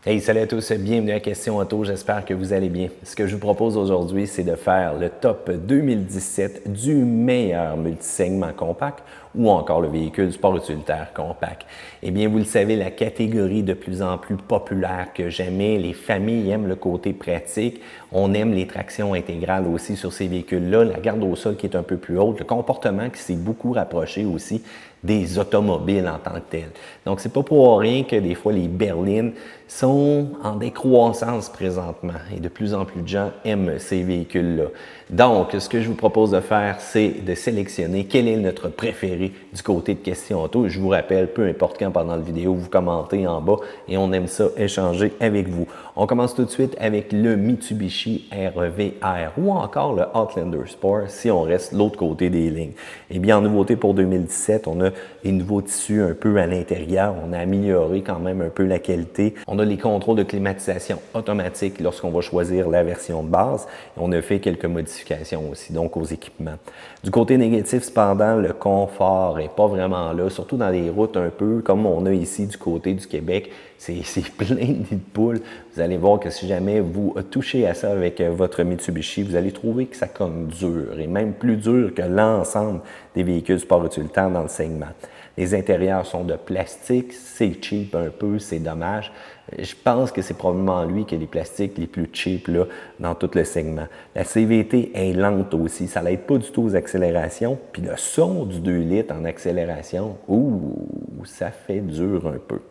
Hey, salut à tous, bienvenue à Question Auto, j'espère que vous allez bien. Ce que je vous propose aujourd'hui, c'est de faire le top 2017 du meilleur multisegment compact ou encore le véhicule sport utilitaire compact. Eh bien, vous le savez, la catégorie de plus en plus populaire que j'aimais, les familles aiment le côté pratique, on aime les tractions intégrales aussi sur ces véhicules-là, la garde au sol qui est un peu plus haute, le comportement qui s'est beaucoup rapproché aussi des automobiles en tant que tels. Donc, c'est pas pour rien que des fois les berlines sont en décroissance présentement et de plus en plus de gens aiment ces véhicules-là. Donc, ce que je vous propose de faire, c'est de sélectionner quel est notre préféré du côté de Question Auto. Je vous rappelle, peu importe quand pendant la vidéo, vous commentez en bas et on aime ça échanger avec vous. On commence tout de suite avec le Mitsubishi RVR ou encore le Outlander Sport si on reste de l'autre côté des lignes. Eh bien, en nouveauté pour 2017, on a les nouveaux tissus un peu à l'intérieur. On a amélioré quand même un peu la qualité. On a les contrôles de climatisation automatiques lorsqu'on va choisir la version de base. Et on a fait quelques modifications aussi, donc aux équipements. Du côté négatif, cependant, le confort n'est pas vraiment là, surtout dans les routes un peu comme on a ici du côté du Québec. C'est plein de nids de poules. Vous allez voir que si jamais vous touchez à ça avec votre Mitsubishi, vous allez trouver que ça comme dur et même plus dur que l'ensemble des véhicules sport utilitaires dans le segment. Les intérieurs sont de plastique, c'est cheap un peu, c'est dommage. Je pense que c'est probablement lui qui a les plastiques les plus cheap là, dans tout le segment. La CVT est lente aussi, ça n'aide pas du tout aux accélérations. Puis le son du 2 litres en accélération, ça fait dur un peu.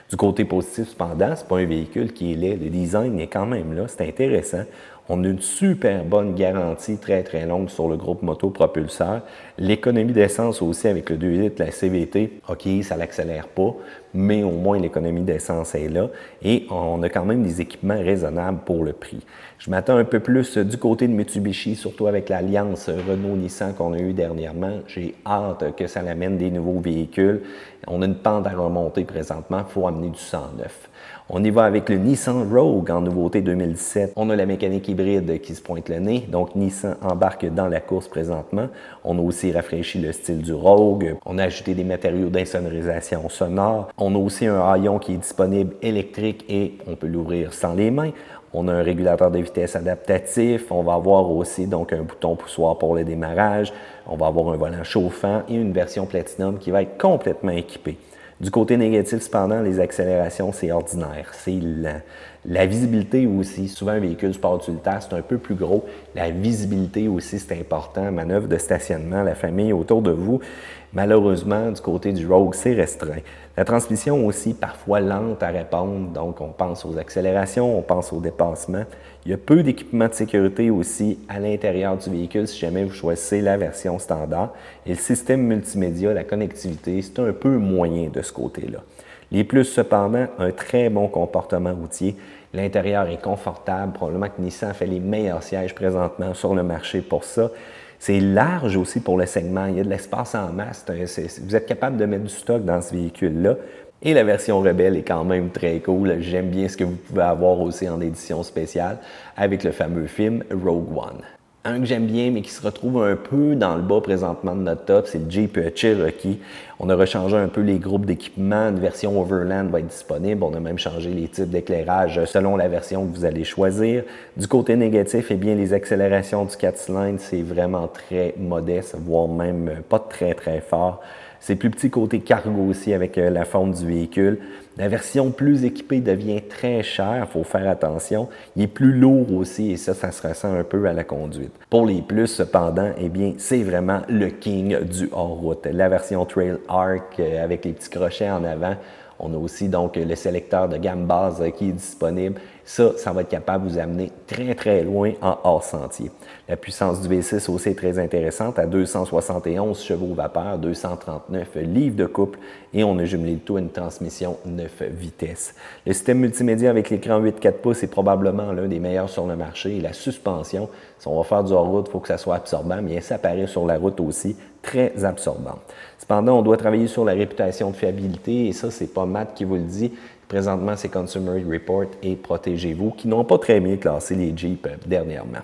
Du côté positif, cependant, ce n'est pas un véhicule qui est laid. Le design est quand même là, c'est intéressant. On a une super bonne garantie très très longue sur le groupe moto propulseur. L'économie d'essence aussi avec le 2 litres, la CVT, OK, ça ne l'accélère pas, mais au moins l'économie d'essence est là. Et on a quand même des équipements raisonnables pour le prix. Je m'attends un peu plus du côté de Mitsubishi, surtout avec l'alliance Renault-Nissan qu'on a eue dernièrement. J'ai hâte que ça l'amène des nouveaux véhicules. On a une pente à remonter présentement, il faut amener du 109. On y va avec le Nissan Rogue en nouveauté 2017. On a la mécanique hybride qui se pointe le nez, donc Nissan embarque dans la course présentement. On a aussi rafraîchi le style du Rogue. On a ajouté des matériaux d'insonorisation sonore. On a aussi un haillon qui est disponible électrique et on peut l'ouvrir sans les mains. On a un régulateur de vitesse adaptatif. On va avoir aussi donc un bouton poussoir pour le démarrage. On va avoir un volant chauffant et une version Platinum qui va être complètement équipée. Du côté négatif, cependant, les accélérations, c'est ordinaire, c'est lent. La visibilité aussi, souvent un véhicule sport utilitaire, c'est un peu plus gros. La visibilité aussi, c'est important. Manœuvre de stationnement, la famille autour de vous. Malheureusement, du côté du Rogue, c'est restreint. La transmission aussi, parfois lente à répondre. Donc, on pense aux accélérations, on pense aux dépassements. Il y a peu d'équipements de sécurité aussi à l'intérieur du véhicule si jamais vous choisissez la version standard. Et le système multimédia, la connectivité, c'est un peu moyen de ce côté-là. Les plus, cependant, un très bon comportement routier. L'intérieur est confortable. Probablement que Nissan fait les meilleurs sièges présentement sur le marché pour ça. C'est large aussi pour le segment. Il y a de l'espace en masse. Vous êtes capable de mettre du stock dans ce véhicule-là. Et la version Rebelle est quand même très cool. J'aime bien ce que vous pouvez avoir aussi en édition spéciale avec le fameux film Rogue One. Un que j'aime bien, mais qui se retrouve un peu dans le bas présentement de notre top, c'est le Jeep Cherokee. On a rechangé un peu les groupes d'équipements. Une version Overland va être disponible. On a même changé les types d'éclairage selon la version que vous allez choisir. Du côté négatif, eh bien, les accélérations du 4 cylindres, c'est vraiment très modeste, voire même pas très, très fort. C'est plus petit côté cargo aussi avec la forme du véhicule. La version plus équipée devient très chère, il faut faire attention. Il est plus lourd aussi et ça se ressent un peu à la conduite. Pour les plus, cependant, eh bien, c'est vraiment le king du hors-route. La version Trail Arc avec les petits crochets en avant. On a aussi donc le sélecteur de gamme base qui est disponible. Ça va être capable de vous amener très très loin en hors sentier. La puissance du V6 aussi est très intéressante à 271 chevaux vapeur, 239 livres de couple et on a jumelé le tout à une transmission 9 vitesses. Le système multimédia avec l'écran 8.4 pouces est probablement l'un des meilleurs sur le marché et la suspension, si on va faire du hors-route, il faut que ça soit absorbant, mais ça apparaît sur la route aussi, très absorbant. Cependant, on doit travailler sur la réputation de fiabilité et ça, c'est pas Matt qui vous le dit. Présentement, c'est Consumer Report et Protégez-vous qui n'ont pas très bien classé les Jeeps dernièrement.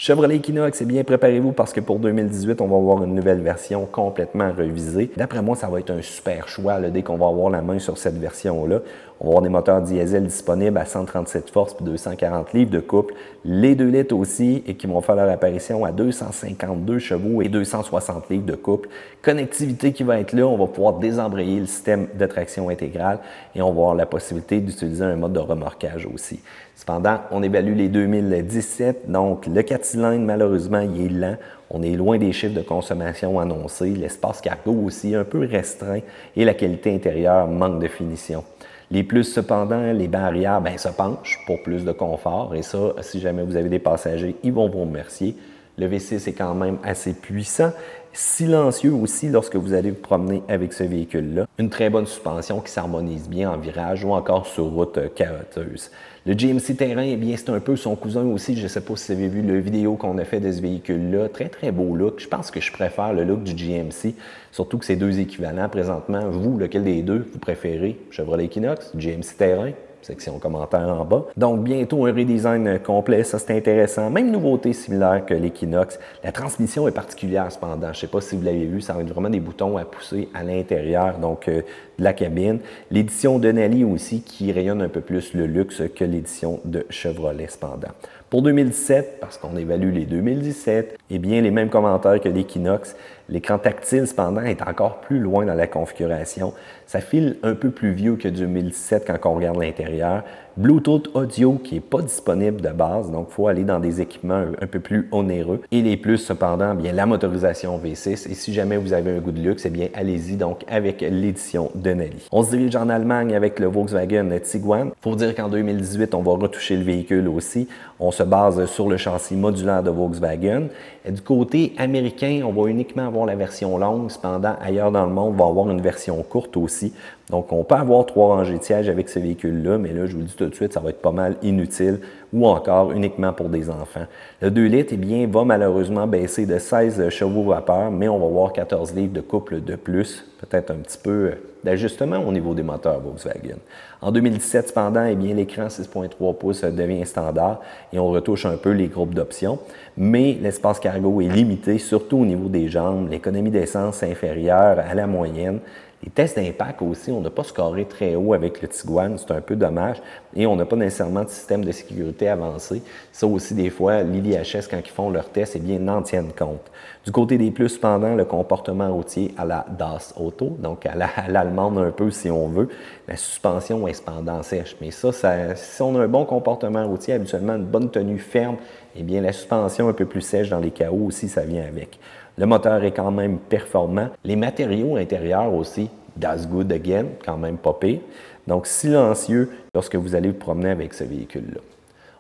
Chevrolet Equinox, eh bien, préparez-vous parce que pour 2018, on va avoir une nouvelle version complètement revisée. D'après moi, ça va être un super choix là, dès qu'on va avoir la main sur cette version-là. On va avoir des moteurs diesel disponibles à 137 forces et 240 livres de couple. Les 2 litres aussi et qui vont faire leur apparition à 252 chevaux et 260 livres de couple. Connectivité qui va être là, on va pouvoir désembrayer le système de traction intégrale et on va avoir la possibilité d'utiliser un mode de remorquage aussi. Cependant, on évalue les 2017, donc le 4 cylindres, malheureusement, il est lent. On est loin des chiffres de consommation annoncés. L'espace cargo aussi un peu restreint et la qualité intérieure manque de finition. Les plus, cependant, les bancs arrière se penchent pour plus de confort. Et ça, si jamais vous avez des passagers, ils vont vous remercier. Le V6 est quand même assez puissant, silencieux aussi lorsque vous allez vous promener avec ce véhicule-là. Une très bonne suspension qui s'harmonise bien en virage ou encore sur route caroteuse. Le GMC Terrain, eh bien, c'est un peu son cousin aussi. Je ne sais pas si vous avez vu la vidéo qu'on a fait de ce véhicule-là. Très, très beau look. Je pense que je préfère le look du GMC, surtout que c'est deux équivalents présentement. Vous, lequel des deux vous préférez? Chevrolet Equinox, GMC Terrain? Section commentaires en bas. Donc, bientôt un redesign complet, ça c'est intéressant. Même nouveauté similaire que l'Equinox. La transmission est particulière cependant. Je ne sais pas si vous l'avez vu, ça va être vraiment des boutons à pousser à l'intérieur donc de la cabine. L'édition Denali aussi qui rayonne un peu plus le luxe que l'édition de Chevrolet cependant. Pour 2017, parce qu'on évalue les 2017, eh bien les mêmes commentaires que l'Equinox. L'écran tactile, cependant, est encore plus loin dans la configuration. Ça file un peu plus vieux que 2017 quand on regarde l'intérieur. Bluetooth audio qui n'est pas disponible de base, donc il faut aller dans des équipements un peu plus onéreux. Et les plus, cependant, bien la motorisation V6. Et si jamais vous avez un goût de luxe, eh bien allez-y donc avec l'édition Denali. On se dirige en Allemagne avec le Volkswagen Tiguan. Il faut dire qu'en 2018, on va retoucher le véhicule aussi. On se base sur le châssis modulaire de Volkswagen. Et du côté américain, on va uniquement avoir la version longue. Cependant, ailleurs dans le monde, on va avoir une version courte aussi. Donc, on peut avoir 3 rangées de sièges avec ce véhicule-là, mais là, je vous le dis tout de suite, ça va être pas mal inutile ou encore uniquement pour des enfants. Le 2 litres, eh bien, va malheureusement baisser de 16 chevaux vapeur, mais on va avoir 14 livres de couple de plus, peut-être un petit peu d'ajustement au niveau des moteurs Volkswagen. En 2017, cependant, eh bien, l'écran 6.3 pouces devient standard et on retouche un peu les groupes d'options, mais l'espace cargo est limité, surtout au niveau des jambes, l'économie d'essence inférieure à la moyenne. Les tests d'impact aussi, on n'a pas scoré très haut avec le Tiguan, c'est un peu dommage, et on n'a pas nécessairement de système de sécurité avancé. Ça aussi, des fois, l'IDHS, quand ils font leurs tests, eh bien, n'en tiennent compte. Du côté des plus, cependant, le comportement routier à la Das Auto, donc à l'allemande un peu si on veut, la suspension est cependant sèche. Mais ça, si on a un bon comportement routier, habituellement une bonne tenue ferme, eh bien, la suspension un peu plus sèche dans les chaos aussi, ça vient avec. Le moteur est quand même performant. Les matériaux intérieurs aussi, das good again, quand même pas pire. Donc, silencieux lorsque vous allez vous promener avec ce véhicule-là.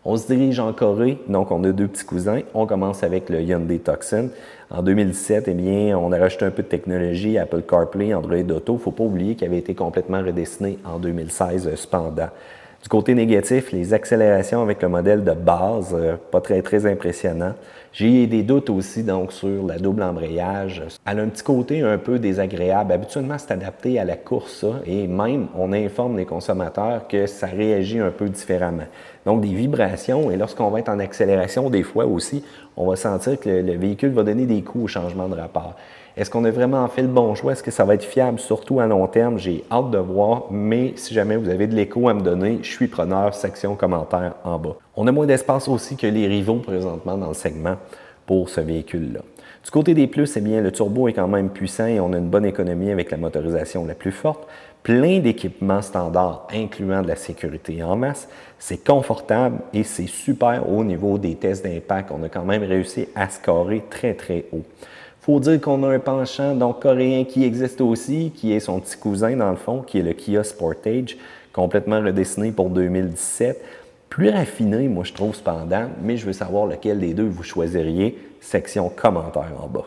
On se dirige en Corée, donc on a 2 petits cousins. On commence avec le Hyundai Tucson. En 2017, eh bien, on a rajouté un peu de technologie, Apple CarPlay, Android Auto. Il ne faut pas oublier qu'il avait été complètement redessiné en 2016 cependant. Du côté négatif, les accélérations avec le modèle de base, pas très impressionnant. J'ai des doutes aussi donc sur la double embrayage. Elle a un petit côté un peu désagréable. Habituellement, c'est adapté à la course, ça, et même on informe les consommateurs que ça réagit un peu différemment. Donc des vibrations, et lorsqu'on va être en accélération, des fois aussi, on va sentir que le véhicule va donner des coups au changement de rapport. Est-ce qu'on a vraiment fait le bon choix? Est-ce que ça va être fiable, surtout à long terme? J'ai hâte de voir, mais si jamais vous avez de l'écho à me donner, je suis preneur, section commentaire en bas. On a moins d'espace aussi que les rivaux présentement dans le segment pour ce véhicule-là. Du côté des plus, eh bien, le turbo est quand même puissant et on a une bonne économie avec la motorisation la plus forte. Plein d'équipements standards, incluant de la sécurité en masse. C'est confortable et c'est super au niveau des tests d'impact. On a quand même réussi à scorer très haut. Il faut dire qu'on a un penchant donc coréen qui existe aussi, qui est son petit cousin dans le fond, qui est le Kia Sportage, complètement redessiné pour 2017. Plus raffiné, moi je trouve cependant, mais je veux savoir lequel des deux vous choisiriez. Section commentaire en bas.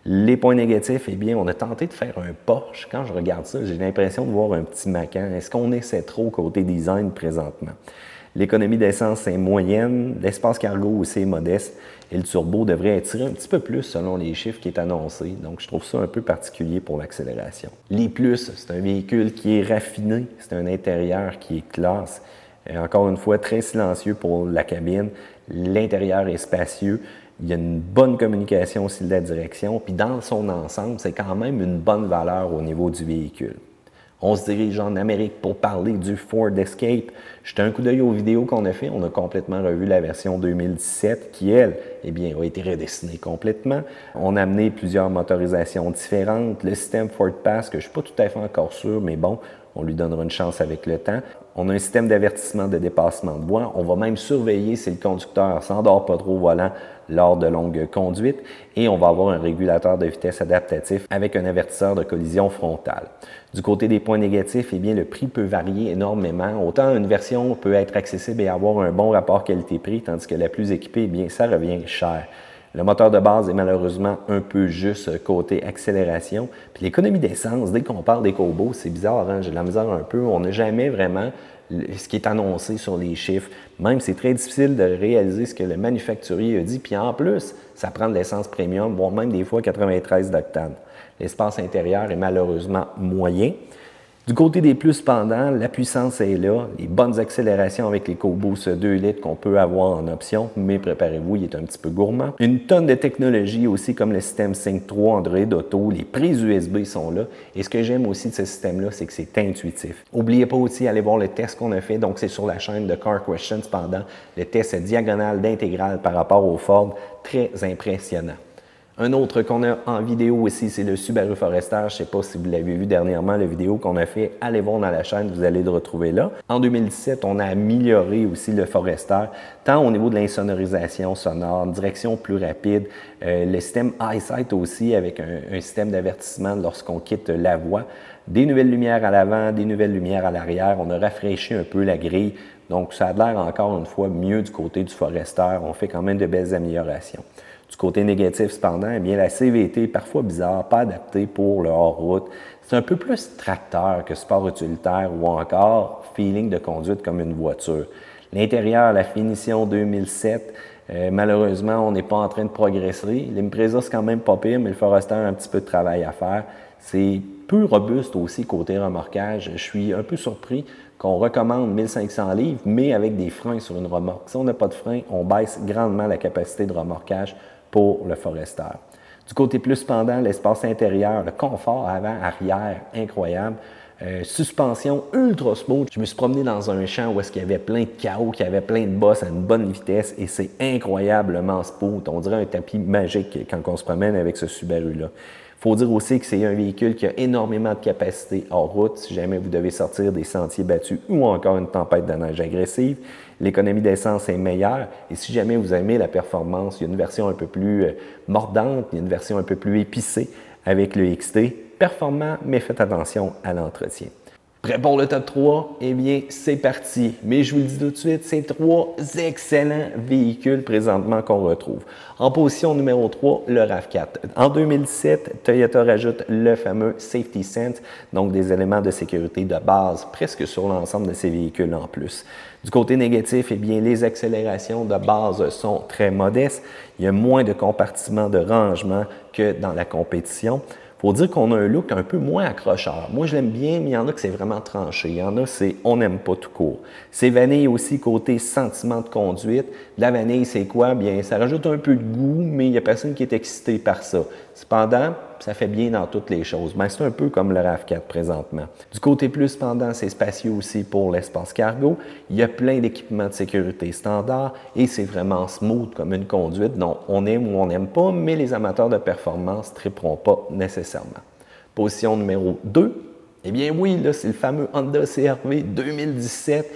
Les points négatifs, eh bien, on a tenté de faire un Porsche. Quand je regarde ça, j'ai l'impression de voir un petit Macan. Est-ce qu'on essaie trop côté design présentement? L'économie d'essence est moyenne, l'espace cargo aussi est modeste et le turbo devrait être tiré un petit peu plus selon les chiffres qui est annoncé. Donc, je trouve ça un peu particulier pour l'accélération. Les plus, c'est un véhicule qui est raffiné, c'est un intérieur qui est classe. Et encore une fois, très silencieux pour la cabine. L'intérieur est spacieux. Il y a une bonne communication aussi de la direction, puis dans son ensemble, c'est quand même une bonne valeur au niveau du véhicule. On se dirige en Amérique pour parler du Ford Escape. Jetez un coup d'œil aux vidéos qu'on a fait. On a complètement revu la version 2017 qui, elle, eh bien, a été redessinée complètement. On a amené plusieurs motorisations différentes. Le système Ford Pass, que je ne suis pas tout à fait encore sûr, mais bon, on lui donnera une chance avec le temps. On a un système d'avertissement de dépassement de voie. On va même surveiller si le conducteur ne s'endort pas trop au volant lors de longues conduites. Et on va avoir un régulateur de vitesse adaptatif avec un avertisseur de collision frontale. Du côté des points négatifs, eh bien, le prix peut varier énormément. Autant une version peut être accessible et avoir un bon rapport qualité-prix, tandis que la plus équipée, eh bien, ça revient cher. Le moteur de base est malheureusement un peu juste côté accélération. Puis l'économie d'essence, dès qu'on parle d'EcoBoost, c'est bizarre, hein? J'ai de la misère un peu. On n'a jamais vraiment ce qui est annoncé sur les chiffres. Même, c'est très difficile de réaliser ce que le manufacturier a dit. Puis en plus, ça prend de l'essence premium, voire même des fois 93 d'octane. L'espace intérieur est malheureusement moyen. Du côté des plus, cependant, la puissance est là, les bonnes accélérations avec l'EcoBoost 2 litres qu'on peut avoir en option, mais préparez-vous, il est un petit peu gourmand. Une tonne de technologie aussi comme le système Sync 3, Android Auto, les prises USB sont là. Et ce que j'aime aussi de ce système-là, c'est que c'est intuitif. N'oubliez pas aussi d'aller voir le test qu'on a fait, donc c'est sur la chaîne de Car Questions cependant, le test diagonale d'intégrale par rapport au Ford, très impressionnant. Un autre qu'on a en vidéo aussi, c'est le Subaru Forester. Je ne sais pas si vous l'avez vu dernièrement, la vidéo qu'on a fait. Allez voir dans la chaîne, vous allez le retrouver là. En 2017, on a amélioré aussi le Forester, tant au niveau de l'insonorisation sonore, direction plus rapide, le système EyeSight aussi, avec un système d'avertissement lorsqu'on quitte la voie, des nouvelles lumières à l'avant, des nouvelles lumières à l'arrière. On a rafraîchi un peu la grille. Donc, ça a l'air encore une fois mieux du côté du Forester. On fait quand même de belles améliorations. Du côté négatif, cependant, eh bien, la CVT, parfois bizarre, pas adaptée pour le hors-route. C'est un peu plus tracteur que sport utilitaire ou encore feeling de conduite comme une voiture. L'intérieur, la finition 2007, malheureusement, on n'est pas en train de progresser. L'Impreza, c'est quand même pas pire, mais le Forester a un petit peu de travail à faire. C'est peu robuste aussi côté remorquage. Je suis un peu surpris qu'on recommande 1500 livres, mais avec des freins sur une remorque. Si on n'a pas de frein, on baisse grandement la capacité de remorquage pour le Forester. Du côté plus cependant, l'espace intérieur, le confort avant-arrière, incroyable. Suspension ultra smooth. Je me suis promené dans un champ où il y avait plein de chaos, qu'il y avait plein de bosses à une bonne vitesse et c'est incroyablement smooth. On dirait un tapis magique quand on se promène avec ce Subaru-là. Il faut dire aussi que c'est un véhicule qui a énormément de capacité hors route si jamais vous devez sortir des sentiers battus ou encore une tempête de neige agressive. L'économie d'essence est meilleure et si jamais vous aimez la performance, il y a une version un peu plus mordante, il y a une version un peu plus épicée avec le XT. Performant, mais faites attention à l'entretien. Prêt pour le top 3? Eh bien, c'est parti. Mais je vous le dis tout de suite, c'est 3 excellents véhicules présentement qu'on retrouve. En position numéro 3, le RAV4. En 2007, Toyota rajoute le fameux Safety Sense, donc des éléments de sécurité de base presque sur l'ensemble de ces véhicules en plus. Du côté négatif, eh bien, les accélérations de base sont très modestes. Il y a moins de compartiments de rangement que dans la compétition. Il faut dire qu'on a un look un peu moins accrocheur. Moi, je l'aime bien, mais il y en a que c'est vraiment tranché. Il y en a, c'est on n'aime pas tout court. C'est vanille aussi côté sentiment de conduite. La vanille, c'est quoi? Bien, ça rajoute un peu de goût, mais il n'y a personne qui est excité par ça. Cependant, ça fait bien dans toutes les choses. Mais c'est un peu comme le RAV4 présentement. Du côté plus, cependant, c'est spacieux aussi pour l'espace cargo. Il y a plein d'équipements de sécurité standard et c'est vraiment smooth comme une conduite dont on aime ou on n'aime pas, mais les amateurs de performance ne triperont pas nécessairement. Position numéro 2, eh bien oui, là, c'est le fameux Honda CR-V 2017.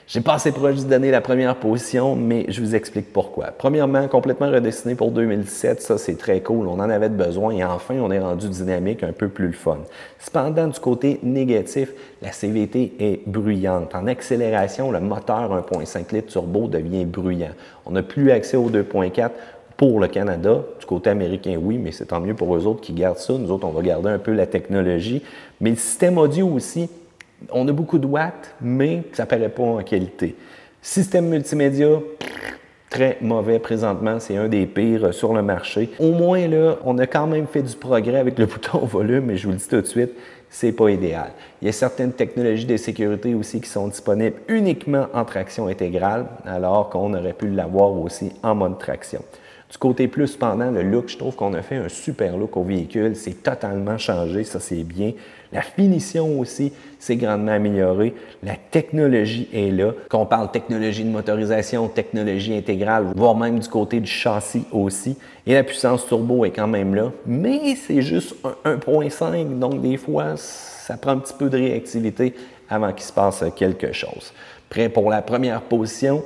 J'ai pas assez proche de donner la première position, mais je vous explique pourquoi. Premièrement, complètement redessiné pour 2017, ça c'est très cool, on en avait besoin et enfin on est rendu dynamique, un peu plus le fun. Cependant, du côté négatif, la CVT est bruyante. En accélération, le moteur 1.5 litres turbo devient bruyant. On n'a plus accès au 2.4 pour le Canada. Du côté américain, oui, mais c'est tant mieux pour eux autres qui gardent ça. Nous autres, on va garder un peu la technologie. Mais le système audio aussi, on a beaucoup de watts, mais ça ne paraît pas en qualité. Système multimédia, très mauvais présentement. C'est un des pires sur le marché. Au moins, là, on a quand même fait du progrès avec le bouton volume, mais je vous le dis tout de suite, c'est pas idéal. Il y a certaines technologies de sécurité aussi qui sont disponibles uniquement en traction intégrale, alors qu'on aurait pu l'avoir aussi en mode traction. Du côté plus, cependant, le look, je trouve qu'on a fait un super look au véhicule. C'est totalement changé, ça c'est bien. La finition aussi s'est grandement améliorée. La technologie est là. Qu'on parle technologie de motorisation, technologie intégrale, voire même du côté du châssis aussi. Et la puissance turbo est quand même là. Mais c'est juste un 1.5, donc des fois, ça prend un petit peu de réactivité avant qu'il se passe quelque chose. Prêt pour la première position?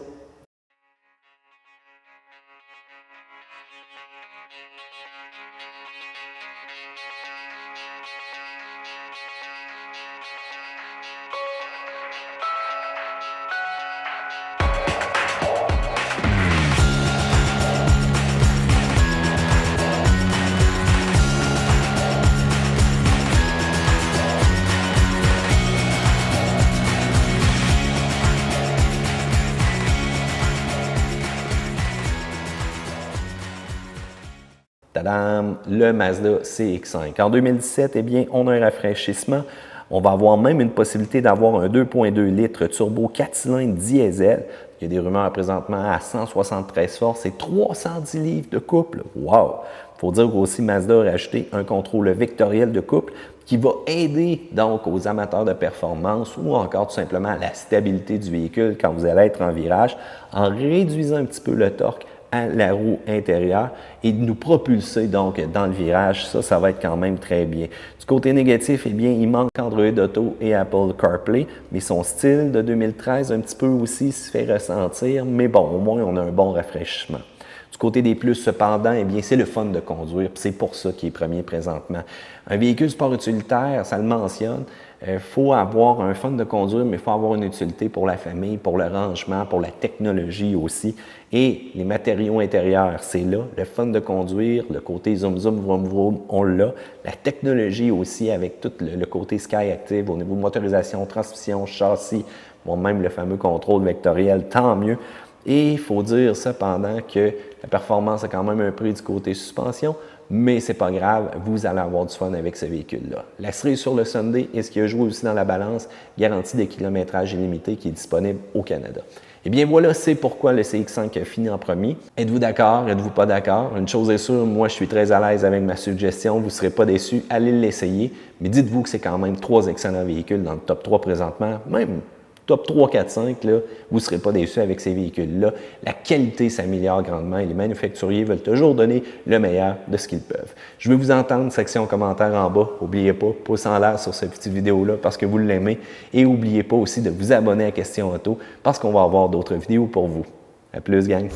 Tadam! Le Mazda CX-5. En 2017, eh bien, on a un rafraîchissement. On va avoir même une possibilité d'avoir un 2.2 litres turbo 4 cylindres diesel. Il y a des rumeurs présentement à 173 forces et 310 livres de couple. Wow! Il faut dire qu'aussi Mazda a rajouté un contrôle vectoriel de couple qui va aider donc aux amateurs de performance ou encore tout simplement à la stabilité du véhicule quand vous allez être en virage en réduisant un petit peu le torque à la roue intérieure et de nous propulser donc dans le virage. Ça va être quand même très bien. Du côté négatif, eh bien, il manque Android Auto et Apple CarPlay, mais son style de 2013 un petit peu aussi se fait ressentir, mais bon, au moins on a un bon rafraîchissement. Du côté des plus, cependant, eh bien, c'est le fun de conduire, c'est pour ça qu'il est premier présentement. Un véhicule sport utilitaire, ça le mentionne, il faut avoir un fun de conduire, mais il faut avoir une utilité pour la famille, pour le rangement, pour la technologie aussi. Et les matériaux intérieurs, c'est là. Le fun de conduire, le côté zoom zoom, vroom vroom, on l'a. La technologie aussi avec tout le côté Sky Active au niveau de motorisation, transmission, châssis, bon, même le fameux contrôle vectoriel, tant mieux. Et il faut dire cependant que la performance a quand même un prix du côté suspension, mais c'est pas grave, vous allez avoir du fun avec ce véhicule-là. La cerise sur le Sunday et ce qui a joué aussi dans la balance, garantie de kilométrage illimité qui est disponible au Canada. Eh bien voilà, c'est pourquoi le CX-5 a fini en premier. Êtes-vous d'accord? Êtes-vous pas d'accord? Une chose est sûre, moi je suis très à l'aise avec ma suggestion, vous ne serez pas déçus, allez l'essayer, mais dites-vous que c'est quand même 3 excellents véhicules dans le top 3 présentement, même top 3, 4, 5, là, vous ne serez pas déçus avec ces véhicules-là. La qualité s'améliore grandement et les manufacturiers veulent toujours donner le meilleur de ce qu'ils peuvent. Je veux vous entendre, section commentaires en bas. N'oubliez pas, pouce en l'air sur cette petite vidéo-là parce que vous l'aimez. Et n'oubliez pas aussi de vous abonner à Question Auto parce qu'on va avoir d'autres vidéos pour vous. À plus, gang!